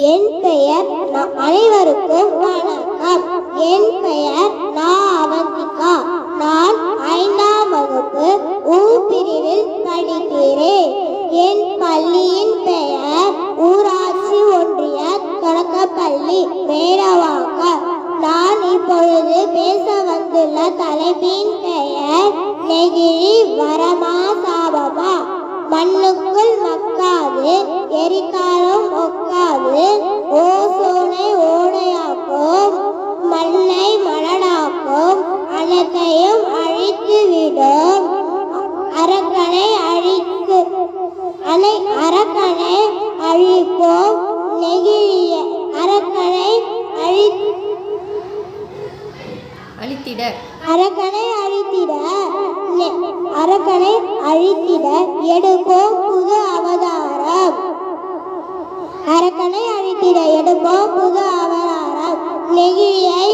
என் பெயர் அனைவருக்கும் வணக்கம். என் பெயர் அவந்திகா. நான் 5ஆம் வகுப்பு ஊ பிரிவில் படிக்கிறேன். என் பள்ளியின் பெயர் ஊராட்சி ஒன்றிய தொடக்கப்பள்ளி மேடவாக்கம். நான் இப்பொழுது பேச வந்துள்ள தலைப்பின் பெயர் நெகிழி வரமா சாபமா. மண்ணுக்குள் மக்காது, எரிகாலம் ஒக்காது, ஓசோனை ஓடையாக்கும், மண்ணை மணலாக்கும், அனைத்தையும் அழித்துவிடும். அரக்கனை அழிப்போம். நெகிழிய அரக்கனை அழித்திட எடுப்போம் புது அவதாரம். நெகிழியை